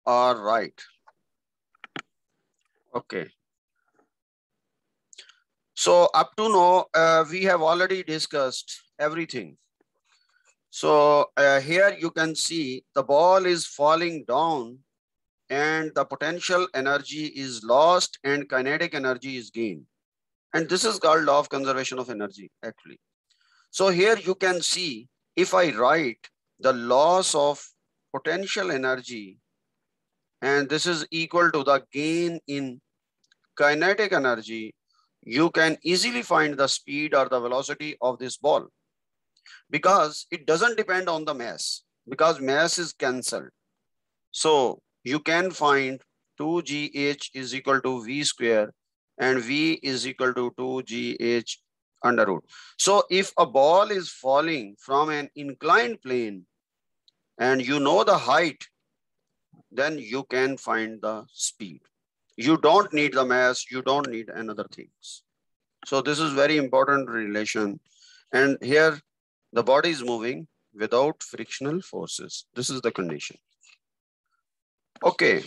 All right. Okay. So up to now, we have already discussed everything. So here you can see the ball is falling down and the potential energy is lost and kinetic energy is gained. And this is called law of conservation of energy actually. So here you can see if I write the loss of potential energy and this is equal to the gain in kinetic energy, you can easily find the speed or the velocity of this ball because it doesn't depend on the mass because mass is cancelled. So you can find 2gh is equal to v square and v is equal to 2gh under root. So if a ball is falling from an inclined plane and you know the height, then you can find the speed. You don't need the mass, you don't need another things. So this is very important relation. And here the body is moving without frictional forces. This is the condition. Okay.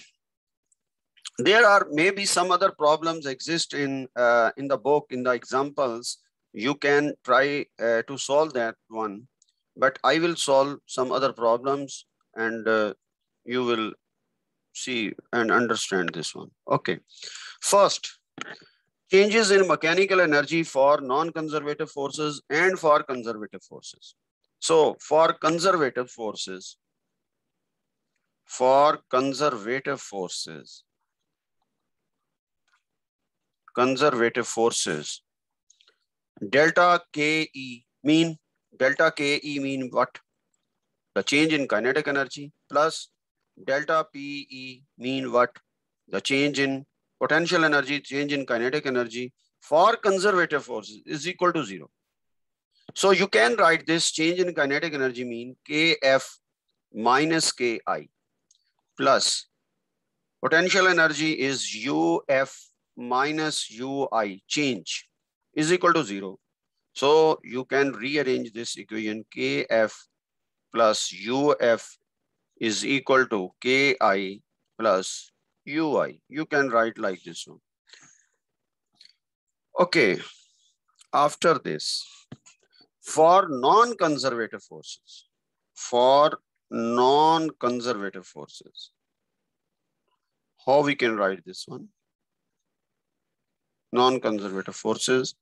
There are maybe some other problems exist in the book, in the examples. You can try to solve that one, but I will solve some other problems and you will see and understand this one. Okay. First, changes in mechanical energy for non-conservative forces and for conservative forces. So for conservative forces, delta KE mean what? The change in kinetic energy plus delta PE mean what? The change in potential energy, change in kinetic energy for conservative forces is equal to 0. So you can write this change in kinetic energy mean KF minus KI plus potential energy is UF minus UI change is equal to 0. So you can rearrange this equation KF plus UF is equal to KI plus UI. You can write like this one. Okay. After this, for non-conservative forces, how we can write this one? Non-conservative forces.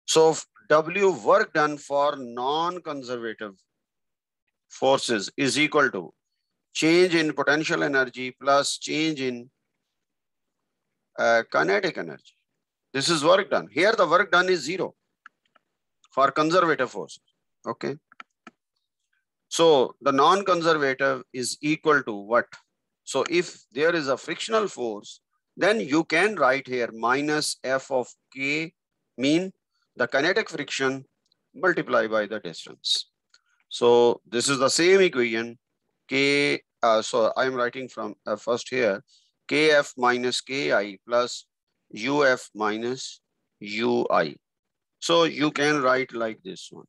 So W work done for non-conservative forces is equal to change in potential energy plus change in kinetic energy. This is work done. Here the work done is 0 for conservative forces. Okay. So the non-conservative is equal to what? So if there is a frictional force, then you can write here minus F of K mean the kinetic friction multiplied by the distance. So this is the same equation K. So I'm writing from first here KF minus KI plus UF minus UI. So you can write like this one.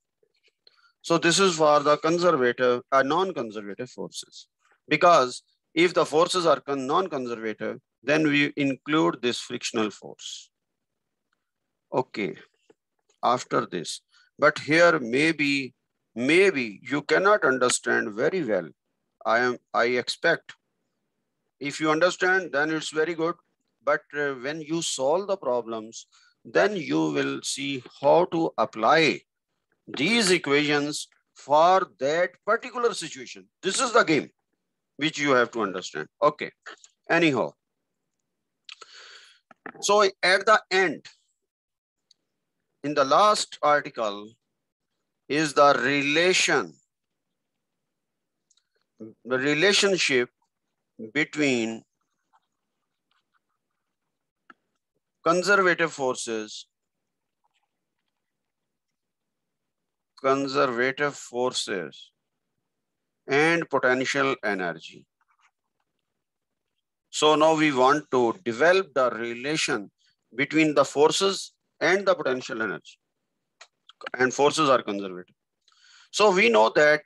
So this is for the conservative, non-conservative forces. Because if the forces are non-conservative, then we include this frictional force. Okay, after this. But here maybe you cannot understand very well. I expect. If you understand, then it's very good. But when you solve the problems, then you will see how to apply these equations for that particular situation. This is the game which you have to understand. Okay. Anyhow. So at the end, in the last article is the relationship between conservative forces and potential energy. So now we want to develop the relation between the forces and the potential energy. And forces are conservative. So we know that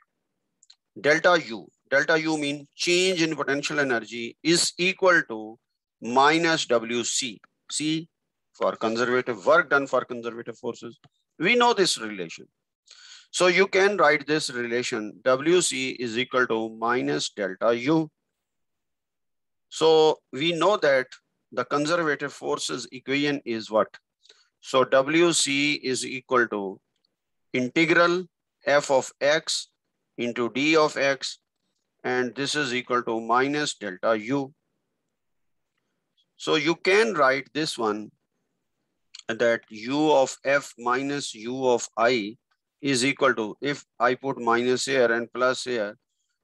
delta U, delta U mean change in potential energy is equal to minus WC. C for conservative work done for conservative forces. We know this relation. So you can write this relation WC is equal to minus delta U. So we know that the conservative forces equation is what? So WC is equal to integral f of x into d of x, and this is equal to minus delta U. So you can write this one that U of f minus U of I is equal to, if I put minus here and plus here,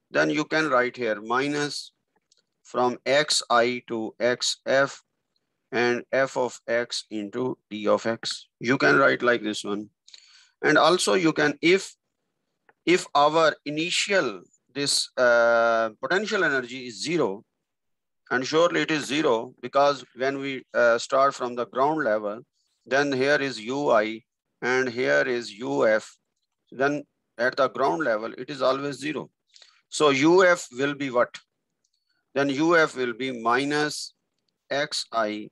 then you can write here minus from xi to xf and f of x into d of x. You can write like this one. And also you can, if our initial this potential energy is zero, and surely it is zero because when we start from the ground level, then here is ui and here is uf. Then at the ground level, it is always zero. So uf will be what? Then uf will be minus xi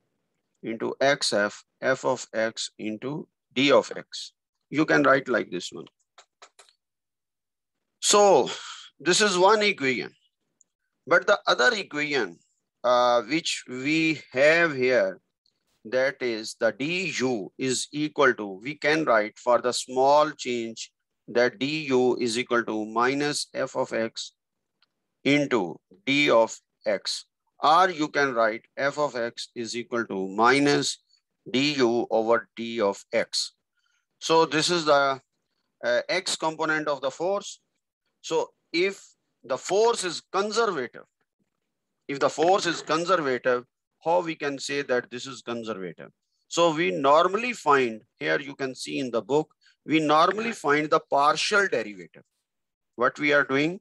into xf, f of x into d of x. You can write like this one. So this is one equation. But the other equation which we have here, that is the du is equal to, we can write for the small change that du is equal to minus f of x into d of x. Or you can write f of x is equal to minus du over d of x. So this is the x component of the force. So if the force is conservative, how we can say that this is conservative? So we normally find, here you can see in the book, we normally find the partial derivative. What we are doing?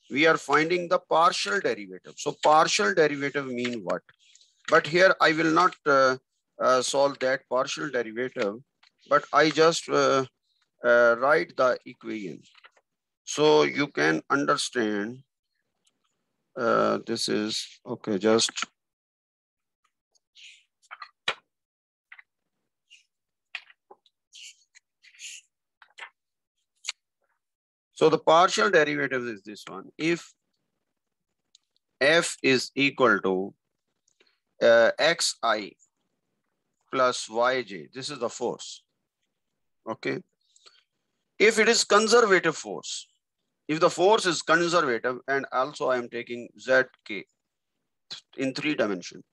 We are finding the partial derivative. So partial derivative mean what? But here I will not solve that partial derivative, but I just write the equation. So you can understand this is, okay, just. So the partial derivative is this one. If f is equal to xi plus yj, this is the force, okay? If it is conservative force, if the force is conservative, and also I am taking zk in 3 dimensions.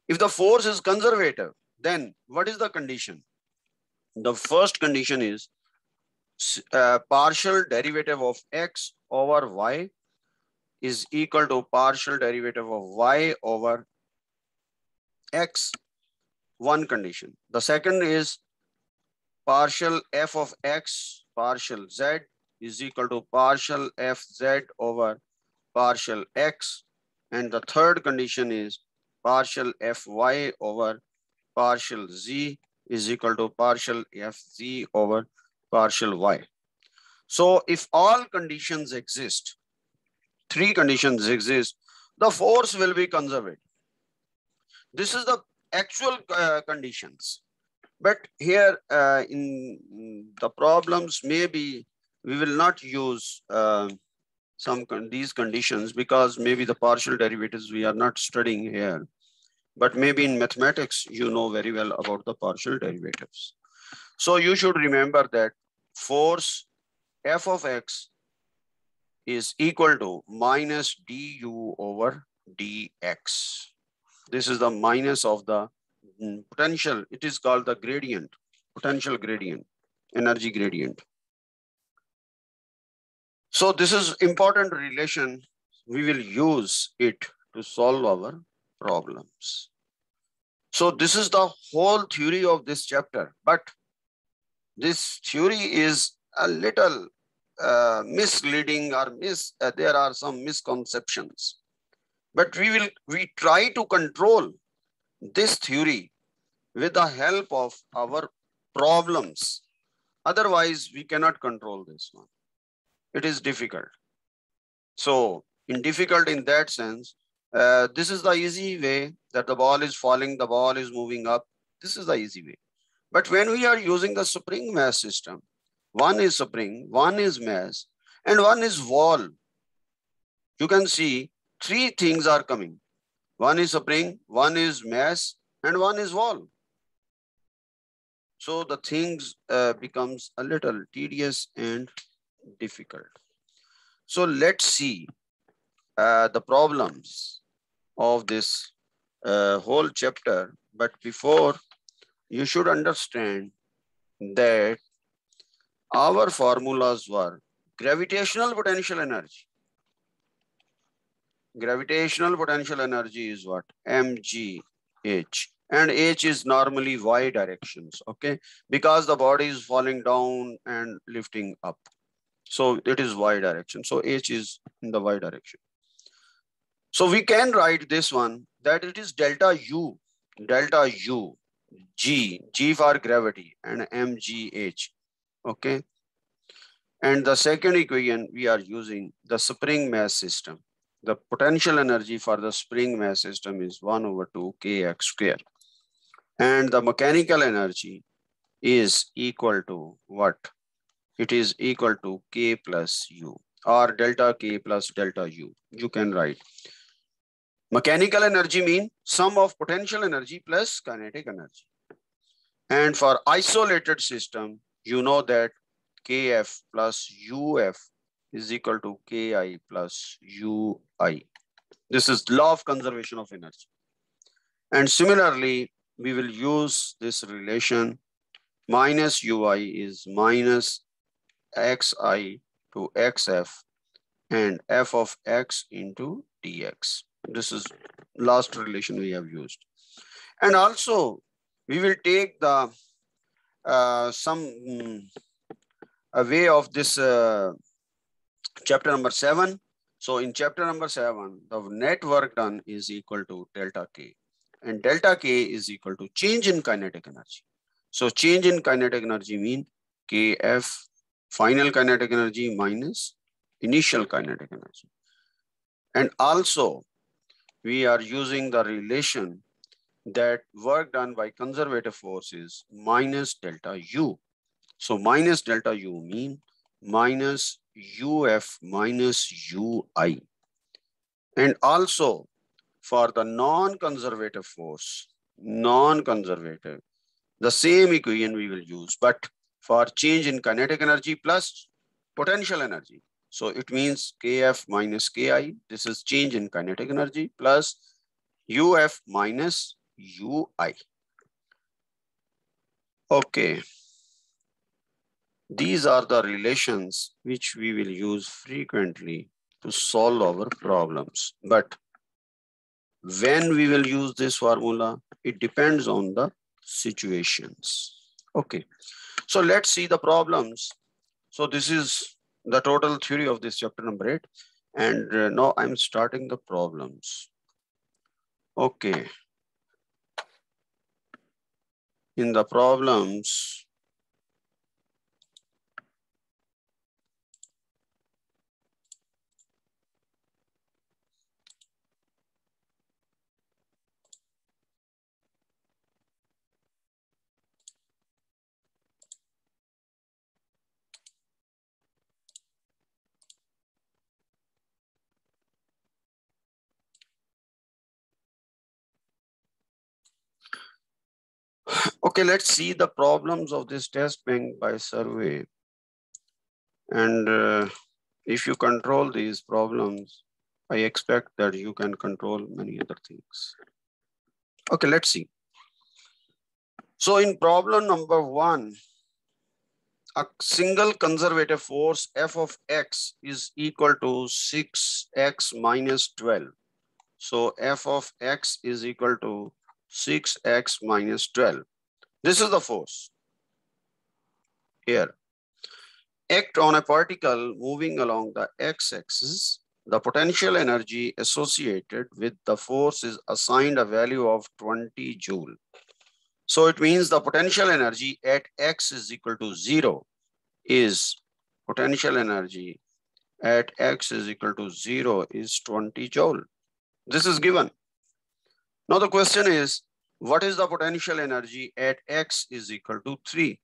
If the force is conservative, then what is the condition? The first condition is partial derivative of x over y is equal to partial derivative of y over x, one condition. The second is partial f of x partial z is equal to partial fz over partial x. And the third condition is partial fy over partial z is equal to partial fz over partial y. So if all conditions exist, 3 conditions exist, the force will be conservative. This is the actual conditions. But here in the problems, maybe we will not use these conditions because maybe the partial derivatives we are not studying here. But maybe in mathematics, you know very well about the partial derivatives. So you should remember that force f of x is equal to minus du over dx. This is the minus of the potential. It is called the gradient, potential gradient, energy gradient. So this is important relation. We will use it to solve our problems. So this is the whole theory of this chapter, but this theory is a little misleading or there are some misconceptions. But we try to control this theory with the help of our problems. Otherwise, we cannot control this one. It is difficult. So in difficult in that sense. This is the easy way, that the ball is falling, the ball is moving up. This is the easy way. But when we are using the spring mass system, one is spring, one is mass, and one is wall. You can see three things are coming. One is spring, one is mass, and one is wall. So the things becomes a little tedious and difficult. So let's see the problems of this whole chapter. But before, you should understand that our formulas were gravitational potential energy. Gravitational potential energy is what? mgh. And h is normally y directions, okay? Because the body is falling down and lifting up. So it is y direction. So h is in the y direction. So we can write this one that it is delta U, G for gravity, and mgh, okay? And the second equation, we are using the spring mass system. The potential energy for the spring mass system is 1/2 kx square. And the mechanical energy is equal to what? It is equal to K plus U, or delta K plus delta U. You can write. Mechanical energy means sum of potential energy plus kinetic energy. And for isolated system, you know that Kf plus Uf is equal to Ki plus Ui. This is law of conservation of energy. And similarly, we will use this relation. Minus Ui is minus xi to xf and f of x into dx. This is last relation we have used. And also, we will take the a way of this chapter number 7. So in chapter number 7, the net work done is equal to delta K. And delta K is equal to change in kinetic energy. So change in kinetic energy means Kf final kinetic energy minus initial kinetic energy. And also, we are using the relation that work done by conservative force is minus delta U. So minus delta U mean minus Uf minus Ui. And also for the non-conservative force, the same equation we will use, but for change in kinetic energy plus potential energy. So it means Kf minus Ki, this is change in kinetic energy, plus Uf minus Ui. Okay. These are the relations which we will use frequently to solve our problems. But when we will use this formula, it depends on the situations. Okay. So let's see the problems. So this is the total theory of this chapter number 8. And now I'm starting the problems. Okay. In the problems, okay, let's see the problems of this test bank by survey. And if you control these problems, I expect that you can control many other things. Okay, let's see. So in problem number 1, a single conservative force f of x is equal to 6x minus 12. So f of x is equal to 6x minus 12. This is the force here. Act on a particle moving along the x-axis. The potential energy associated with the force is assigned a value of 20 joule. So it means the potential energy at x is equal to 0 is potential energy at x is equal to 0 is 20 joule. This is given. Now the question is, what is the potential energy at x is equal to 3?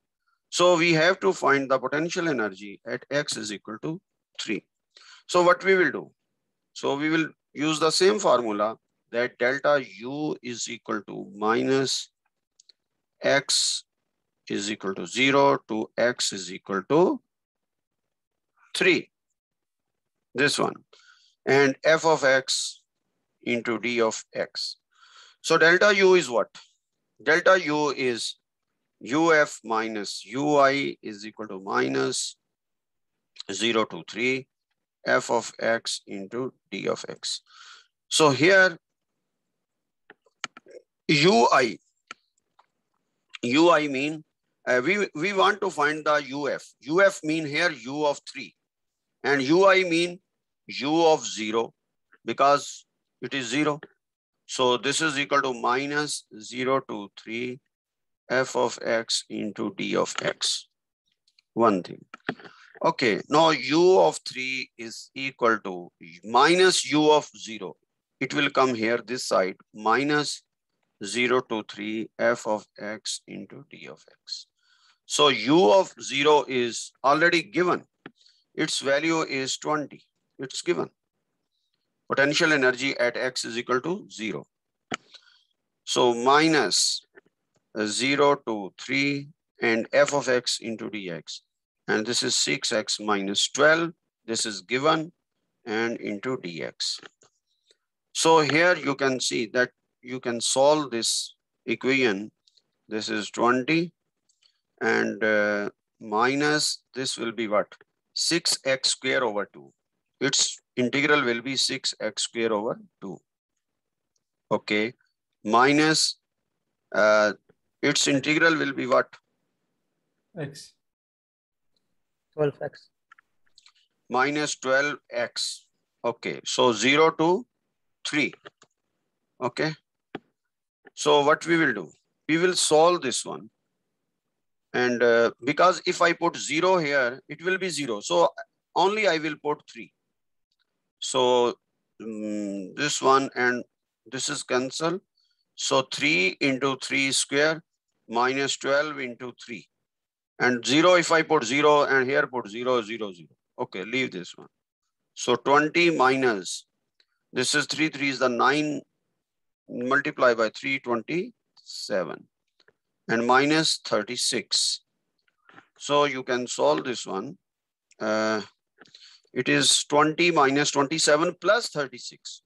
So we have to find the potential energy at x is equal to 3. So what we will do? So we will use the same formula that delta U is equal to minus x is equal to 0 to x is equal to 3. This one. And f of x into d of x. So delta U is what? Delta U is UF minus UI is equal to minus 0 to 3 f of x into d of x. So here UI mean we want to find the UF. UF mean here U of 3 and UI mean U of 0 because it is 0. So this is equal to minus 0 to 3 f of x into d of x. One thing. Okay, now U of 3 is equal to minus U of 0. It will come here this side minus 0 to 3 f of x into d of x. So U of 0 is already given. Its value is 20. It's given. Potential energy at x is equal to 0. So minus 0 to 3 and f of x into dx. And this is 6x minus 12. This is given and into dx. So here you can see that you can solve this equation. This is 20 and minus this will be what? 6x square over 2. Its integral will be 6x square over 2. Okay. Minus its integral will be what? X. 12x. Minus 12x. Okay. So 0 to 3. Okay. So what we will do? We will solve this one. And because if I put 0 here, it will be 0. So only I will put 3. So this one and this is cancelled. So 3 into 3 square minus 12 into 3. And 0 if I put 0 and here put 0, 0, 0. Okay, leave this one. So 20 minus, this is 3, 3 is the 9 multiplied by 3, 27 and minus 36. So you can solve this one. It is 20 minus 27 plus 36.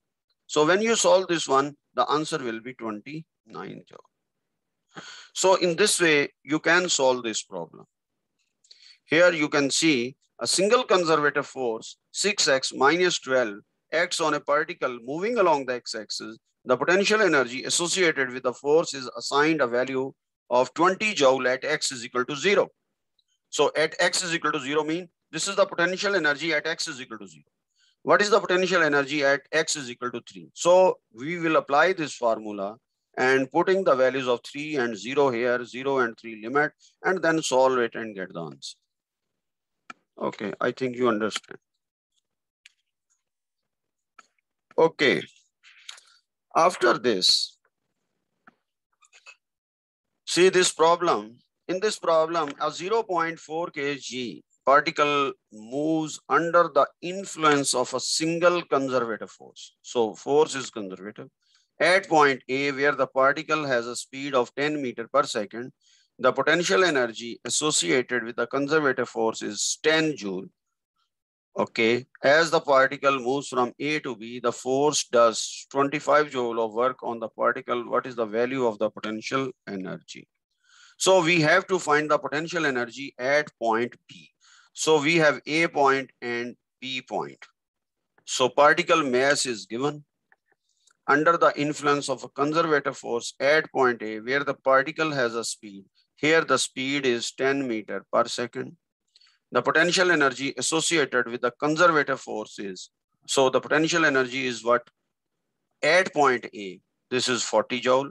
So when you solve this one, the answer will be 29 joule. So in this way, you can solve this problem. Here you can see a single conservative force, 6x minus 12, acts on a particle moving along the x-axis. The potential energy associated with the force is assigned a value of 20 joule at x is equal to 0. So at x is equal to 0 mean this is the potential energy at x is equal to 0. What is the potential energy at x is equal to 3? So we will apply this formula and putting the values of 3 and 0 here, 0 and 3 limit, and then solve it and get the answer. Okay, I think you understand. Okay, after this, see this problem. In this problem, a 0.4 kg particle moves under the influence of a single conservative force. So force is conservative. At point A, where the particle has a speed of 10 meters per second, the potential energy associated with the conservative force is 10 joule. Okay, as the particle moves from A to B, the force does 25 joule of work on the particle. What is the value of the potential energy? So we have to find the potential energy at point B. So we have A point and B point. So particle mass is given under the influence of a conservative force at point A, where the particle has a speed. Here the speed is 10 meters per second. The potential energy associated with the conservative force is, so the potential energy is what? At point A, this is 40 joule.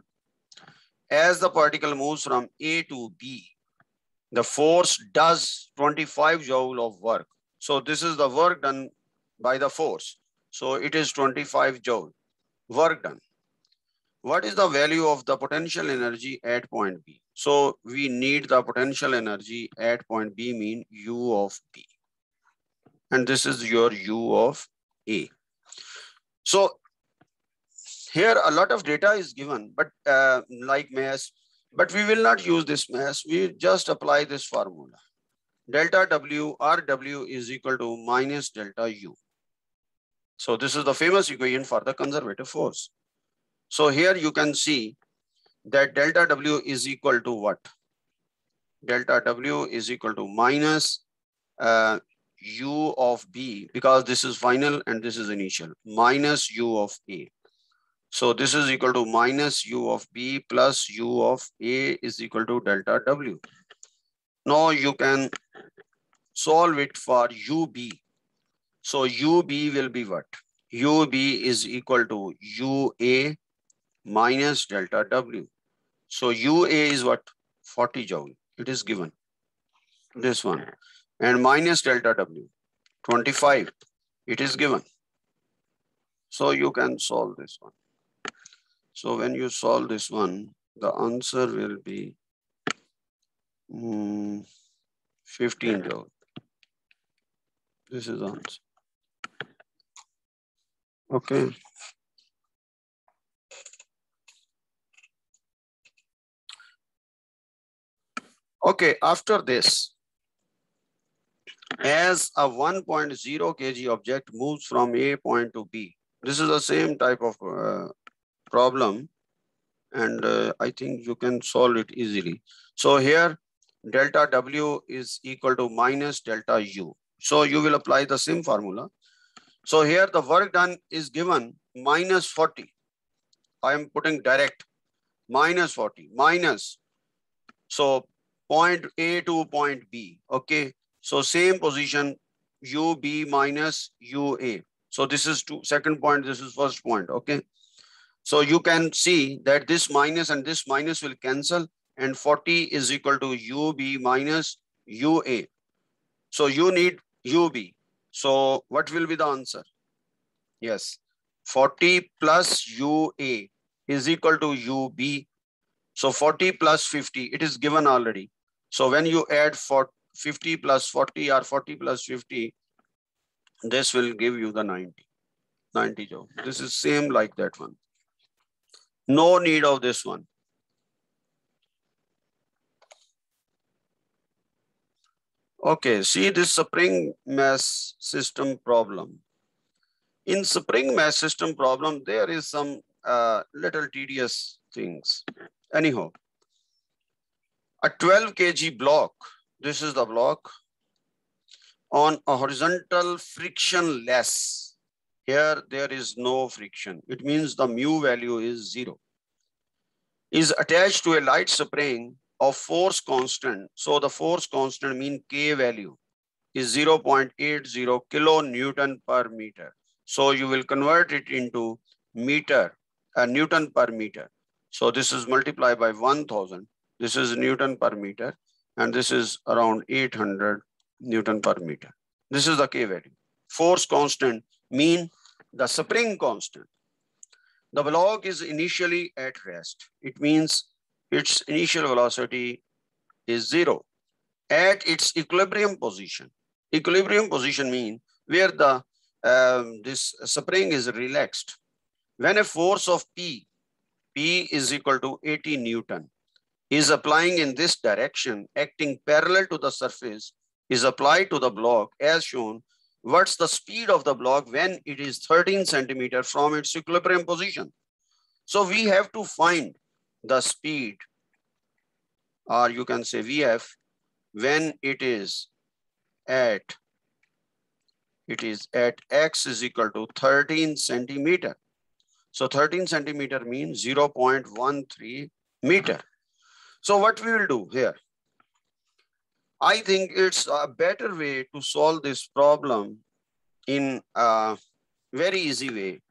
As the particle moves from A to B, the force does 25 joule of work. So this is the work done by the force. So it is 25 joule. Work done. What is the value of the potential energy at point B? So we need the potential energy at point B, mean U of B. And this is your U of A. So here a lot of data is given, but like mass, but we will not use this mass. We just apply this formula. Delta W RW is equal to minus delta U. So this is the famous equation for the conservative force. So here you can see that delta W is equal to what? Delta W is equal to minus U of B, because this is final and this is initial, minus U of A. So this is equal to minus U of B plus U of A is equal to delta W. Now you can solve it for UB. So UB will be what? UB is equal to UA minus delta W. So UA is what? 40 joule. It is given. This one. And minus delta W, 25. It is given. So you can solve this one. So when you solve this one, the answer will be 15 joule. This is the answer. Okay. Okay, after this, as a 1.0 kg object moves from A point to B, this is the same type of problem, and I think you can solve it easily. So here, delta W is equal to minus delta U. So you will apply the same formula. So here the work done is given minus 40. I am putting direct minus 40 minus. So point A to point B. Okay. So same position, UB minus UA. So this is second point, this is first point. Okay. So you can see that this minus and this minus will cancel, and 40 is equal to UB minus UA. So you need UB. So what will be the answer? Yes, 40 plus UA is equal to UB. So 40 plus 50, it is given already. So when you add 50 plus 40 or 40 plus 50, this will give you the 90 joule. This is same like that one. No need of this one. Okay, see this spring mass system problem. In spring mass system problem, there is some little tedious things. Anyhow, a 12 kg block, this is the block, on a horizontal frictionless. Here, there is no friction. It means the mu value is 0. Is attached to a light spring of force constant. So the force constant mean K value is 0.80 kilonewton per meter. So you will convert it into meter, Newton per meter. So this is multiplied by 1000. This is Newton per meter, and this is around 800 Newton per meter. This is the K value. Force constant mean the spring constant. The block is initially at rest. It means its initial velocity is 0 at its equilibrium position. Equilibrium position mean where the this spring is relaxed. When a force of P is equal to 80 Newton, is applying in this direction, acting parallel to the surface, is applied to the block as shown. What's the speed of the block when it is 13 centimeter from its equilibrium position? So we have to find the speed, or you can say VF, when it is at X is equal to 13 centimeter. So 13 centimeter means 0.13 meter. So what we will do here, I think it's a better way to solve this problem in a very easy way.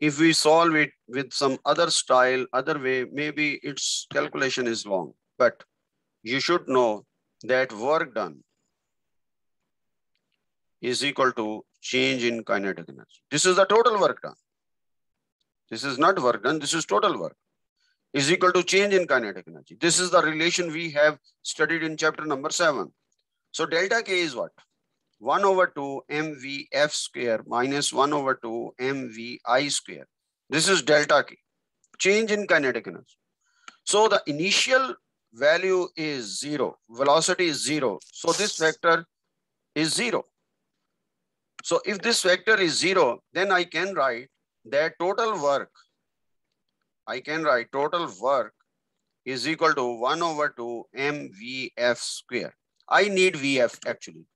If we solve it with some other style, other way, maybe its calculation is long, but you should know that work done is equal to change in kinetic energy. This is the total work done. This is not work done, this is total work, is equal to change in kinetic energy. This is the relation we have studied in chapter number 7. So delta K is what? 1 over 2 mvf square minus 1 over 2 mvi square. This is delta K, change in kinetic energy. So the initial value is 0, velocity is 0. So this vector is 0. So if this vector is 0, then I can write that total work, I can write total work is equal to 1 over 2 mvf square. I need vf actually.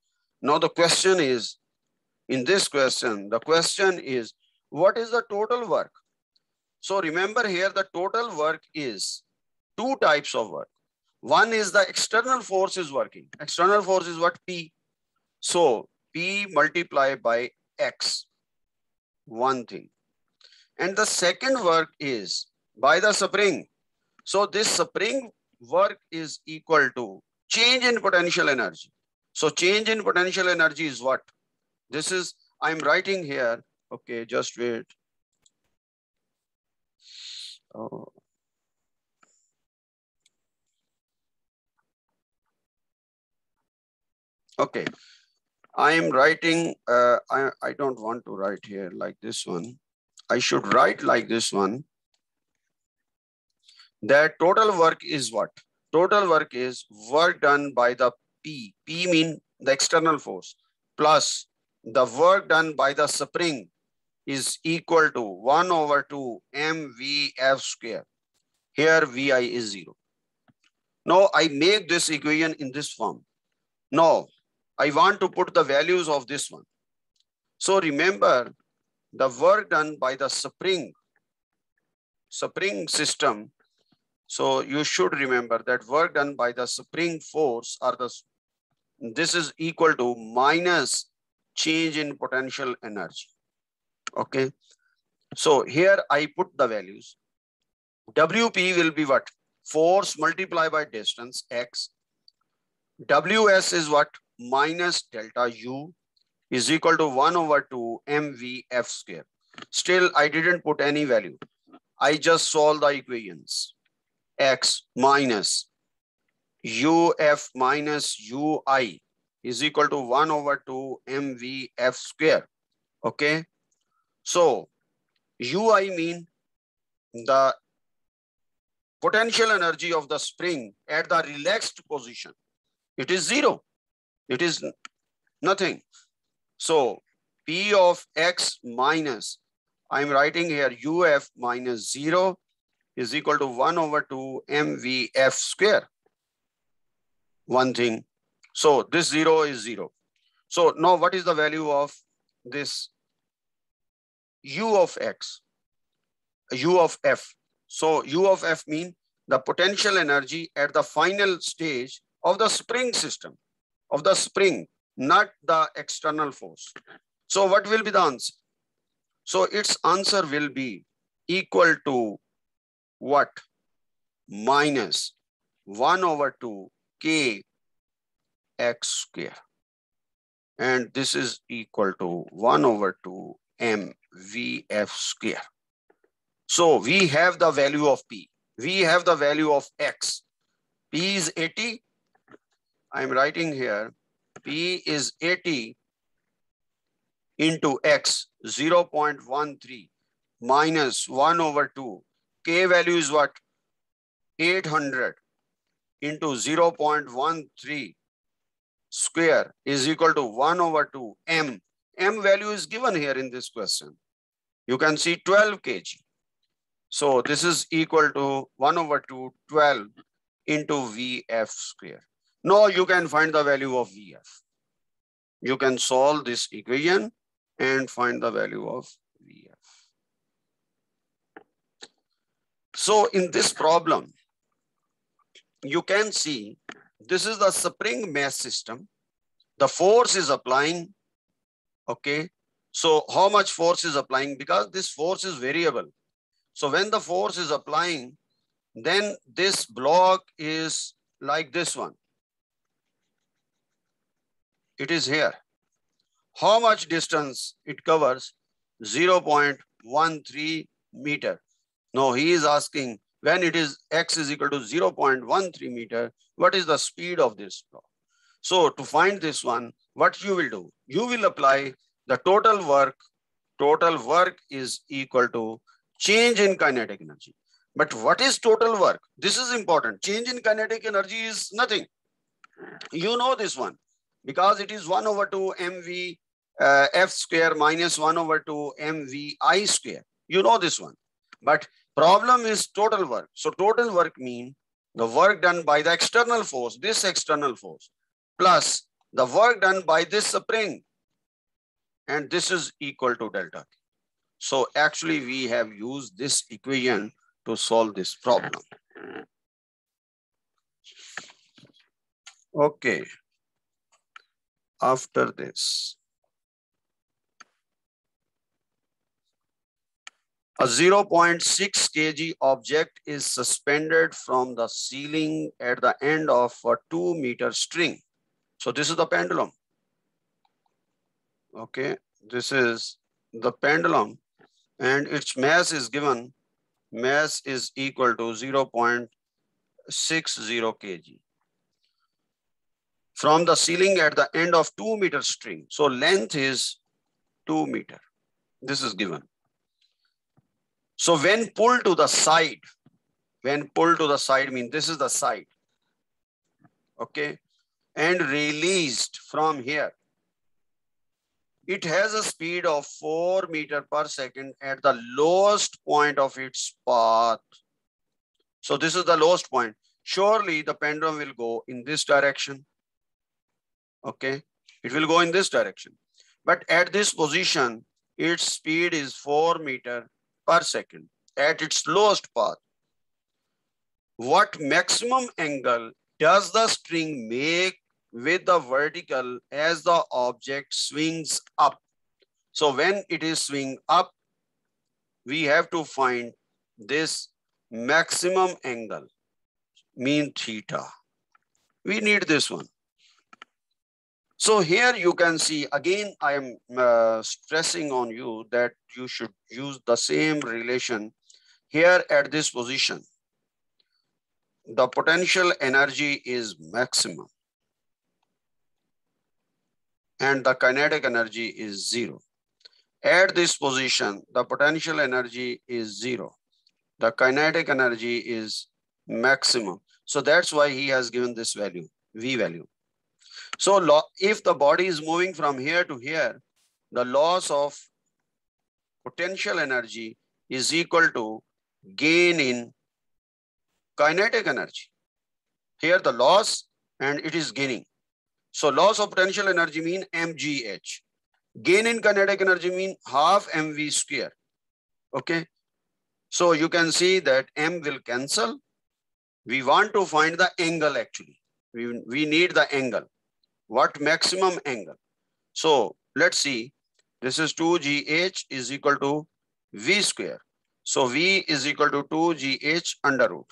Now the question is, in this question, the question is, what is the total work? So remember here, the total work is two types of work. One is the external force is working. External force is what? P. So P multiplied by X, one thing. And the second work is by the spring. So this spring work is equal to change in potential energy. So change in potential energy is what? This is, I'm writing here. Okay, just wait. Oh. Okay, I am writing, I don't want to write here like this one. I should write like this one. That total work is what? Total work is work done by the P. P mean the external force plus the work done by the spring is equal to 1 over 2 mvf square. Here Vi is 0. Now I make this equation in this form. Now I want to put the values of this one. So remember the work done by the spring system. So you should remember that work done by the spring force or this is equal to minus change in potential energy. Okay. So here I put the values. WP will be what? Force multiplied by distance X. WS is what? Minus delta U is equal to 1 over 2 mvf square. Still, I didn't put any value. I just solved the equations. X minus UF minus UI is equal to 1 over 2 mvf square. Okay. So UI mean the potential energy of the spring at the relaxed position. It is 0. It is nothing. So P of X minus, I'm writing here UF minus 0 is equal to 1 over 2 mvf square. One thing. So this 0 is 0. So now what is the value of this U of X? U of F. So U of F mean the potential energy at the final stage of the spring system, of the spring, not the external force. So what will be the answer? So its answer will be equal to what? Minus 1 over 2 K X square. And this is equal to 1 over 2 mvf square. So we have the value of P. We have the value of X. P is 80. I'm writing here, P is 80 into X, 0.13 minus 1 over 2. K value is what? 800 into 0.13 square is equal to 1 over 2 M. M value is given here in this question. You can see 12 kg. So this is equal to 1 over 2, 12 into VF square. Now you can find the value of VF. You can solve this equation and find the value of VF. So in this problem, you can see this is the spring mass system. The force is applying. Okay. So how much force is applying? Because this force is variable. So when the force is applying, then this block is like this one. It is here. How much distance it covers? 0.13 meter. No, he is asking when it is x is equal to 0.13 meter, what is the speed of this flow? So to find this one, what you will do? You will apply the total work. Total work is equal to change in kinetic energy. But what is total work? This is important. Change in kinetic energy is nothing. You know this one because it is 1 over 2 mv f square minus 1 over 2 mv I square. You know this one. But problem is total work. So total work means the work done by the external force, this external force, plus the work done by this spring. And this is equal to delta K. So actually we have used this equation to solve this problem. Okay. After this, a 0.6 kg object is suspended from the ceiling at the end of a 2-meter string. So this is the pendulum. Okay, this is the pendulum and its mass is given. Mass is equal to 0.60 kg. From the ceiling at the end of 2-meter string. So length is 2 meter. This is given. So when pulled to the side means this is the side. Okay. And released from here, it has a speed of 4 meters per second at the lowest point of its path. So this is the lowest point. Surely the pendulum will go in this direction. Okay. It will go in this direction. But at this position, its speed is 4 meters per second at its lowest path. What maximum angle does the string make with the vertical as the object swings up? So when it is swing up, we have to find this maximum angle, mean theta. We need this one. So here you can see, again, I am stressing on you that you should use the same relation here at this position. The potential energy is maximum and the kinetic energy is 0. At this position, the potential energy is 0. The kinetic energy is maximum. So that's why he has given this value, V value. So if the body is moving from here to here, the loss of potential energy is equal to gain in kinetic energy. Here the loss and it is gaining. So loss of potential energy mean mgh. Gain in kinetic energy mean half mv square. Okay. So you can see that m will cancel. We want to find the angle actually. We need the angle. What maximum angle? So let's see. This is 2gh is equal to v square. So v is equal to 2gh under root.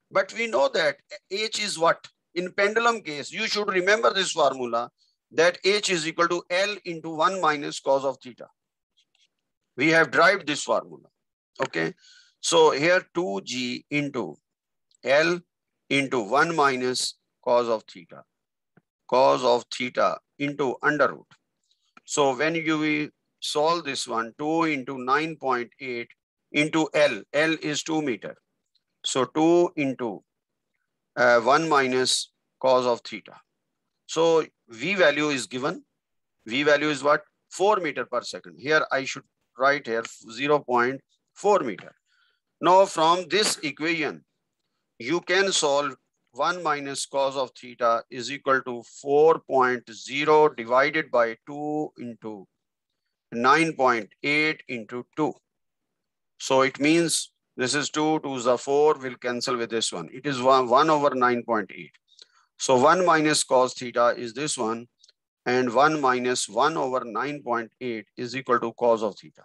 But we know that h is what? In pendulum case, you should remember this formula that h is equal to L into 1 minus cos of theta. We have derived this formula. Okay. So here 2g into L into 1 minus cos of theta. Cos of theta into under root. So when you solve this one, 2 into 9.8 into L. L is 2 meter. So 2 into 1 minus cos of theta. So V value is given. V value is what? 4 meter per second. Here I should write here 0.4 meter. Now from this equation, you can solve 1 minus cos of theta is equal to 4.0 divided by 2 into 9.8 into 2. So it means this is 2, 2 is a 4, will cancel with this one. It is 1 over 9.8. So 1 minus cos theta is this one, and 1 minus 1 over 9.8 is equal to cos of theta.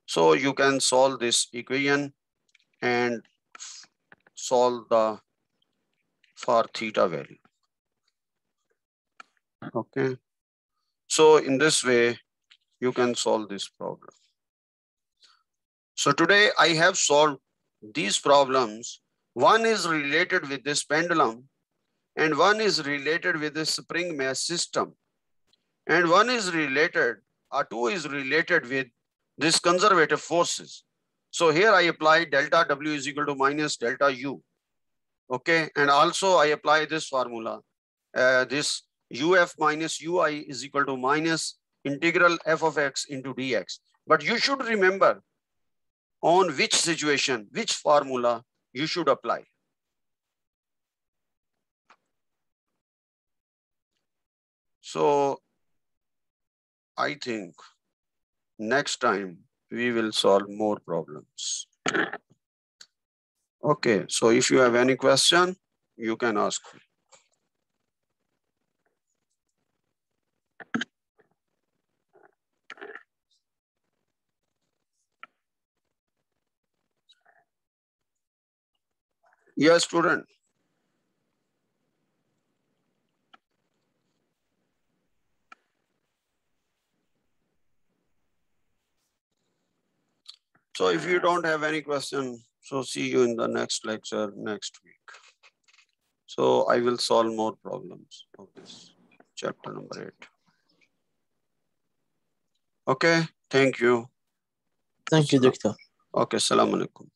So you can solve this equation and solve the for theta value. Okay. So in this way, you can solve this problem. So today I have solved these problems. One is related with this pendulum, and one is related with the spring mass system, and one is related, or two is related with this conservative forces. So here I apply delta W is equal to minus delta U. Okay, and also I apply this formula, this UF minus UI is equal to minus integral f of x into dx. But you should remember on which situation, which formula you should apply. So I think next time we will solve more problems. Okay, so if you have any question, you can ask me. Yes, student. So if you don't have any question, so see you in the next lecture next week. So I will solve more problems of this chapter number 8. Okay, thank you. Thank you, Doctor. Okay, Assalamu alaikum.